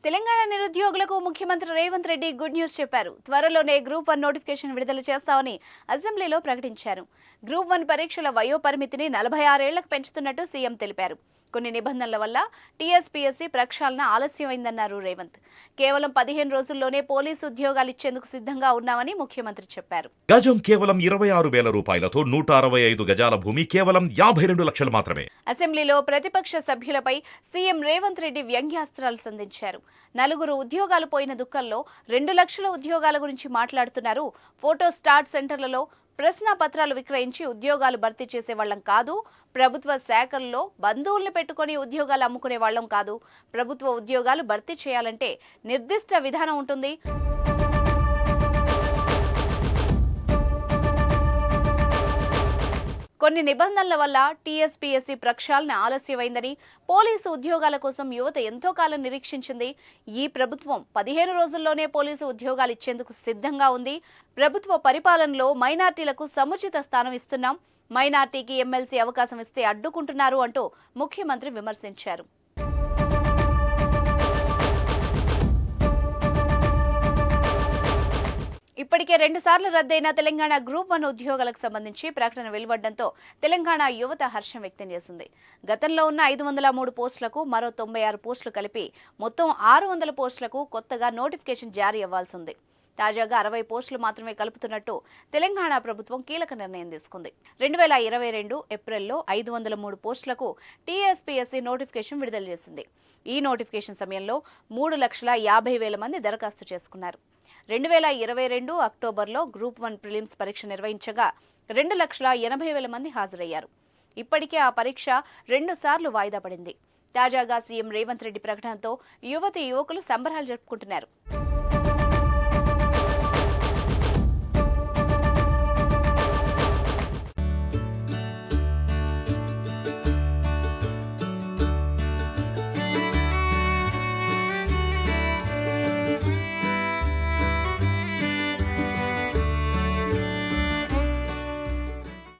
తెలంగాణ నిరుద్యోగులకు ముఖ్యమంత్రి Revanth Reddy good news చెప్పారు. త్వరలోనే గ్రూప్ 1 నోటిఫికేషన్ విడుదల చేస్తామని అసెంబ్లీలో ప్రకటించారు. గ్రూప్ 1 పరీక్షల వయో పరిమితిని 46 ఏళ్లకు పెంచుతున్నట్టు సీఎం తెలిపారు. కొన్ని నిబంధనల వల్ల టీఎస్పీఎస్సీ ప్రక్షాళన ఆలస్యమైందన్నారు రేవంత్. కేవలం 15 రోజుల్లోనే పోలీసు ఉద్యోగాలు ఇచ్చేందుకు సిద్ధంగా ఉన్నామని ముఖ్యమంత్రి చెప్పారు. గజం కేవలం 26,000 రూపాయలతో 165 గజాల భూమి కేవలం 52 లక్షలు మాత్రమే. అసెంబ్లీలో ప్రతిపక్ష సభ్యులపై సీఎం రేవంత్ రెడ్డి వ్యంగ్యాస్త్రాలు సంధించారు. నలుగురు ఉద్యోగాలు పోయిన దుఃఖంలో 2 లక్షల ఉద్యోగాల గురించి మాట్లాడుతున్నారు. ఫోటో స్టార్ట్ సెంటర్లలో ప్రశ్న పత్రాలు విక్రయించి ఉద్యోగాలు భర్తీ చేసే వాళ్ళం కాదు. ప్రభుత్వ శాఖల్లో బంధువుల్ని పెట్టుకుని ఉద్యోగాలు అమ్ముకునే వాళ్ళం కాదు. ప్రభుత్వ ఉద్యోగాలు భర్తీ చేయాలంటే నిర్దిష్ట విధానం ఉంటుంది. కొన్ని నిబంధనల వల్ల టీఎస్పీఎస్సీ ప్రక్షాళన ఆలస్యమైందని, పోలీసు ఉద్యోగాల కోసం యువత ఎంతో కాలం నిరీక్షించింది. ఈ ప్రభుత్వం 15 రోజుల్లోనే పోలీసు ఉద్యోగాలు ఇచ్చేందుకు సిద్ధంగా ఉంది. ప్రభుత్వ పరిపాలనలో మైనార్టీలకు సముచిత స్థానం ఇస్తున్నాం. మైనార్టీకి ఎమ్మెల్సీ అవకాశం ఇస్తే అడ్డుకుంటున్నారు అంటూ ముఖ్యమంత్రి విమర్శించారు. ఇప్పటికే 2 సార్లు రద్దయిన తెలంగాణ గ్రూప్ 1 ఉద్యోగాలకు సంబంధించి ప్రకటన వెలువడడంతో తెలంగాణ యువత హర్షం వ్యక్తం చేసింది. గతంలో ఉన్న 503 పోస్టులకు మరో 96 పోస్టులు కలిపి మొత్తం 600 పోస్టులకు కొత్తగా నోటిఫికేషన్ జారీ అవ్వాల్సి ఉంది. తాజాగా 60 పోస్టులు మాత్రమే కలుపుతున్నట్టు తెలంగాణ ప్రభుత్వం కీలక నిర్ణయం తీసుకుంది. 2022 ఏప్రిల్లో 503 పోస్టులకు టీఎస్పీఎస్సీ నోటిఫికేషన్ విడుదల చేసింది. ఈ నోటిఫికేషన్ సమయంలో 3,50,000 మంది దరఖాస్తు చేసుకున్నారు. 2022 అక్టోబర్లో గ్రూప్ 1 ప్రిలిమ్స్ పరీక్ష నిర్వహించగా 2,80,000 మంది హాజరయ్యారు. ఇప్పటికే ఆ పరీక్ష 2 సార్లు వాయిదా పడింది. తాజాగా సీఎం రేవంత్ రెడ్డి ప్రకటనతో యువతీ యువకులు సంబరాలు జరుపుకుంటున్నారు.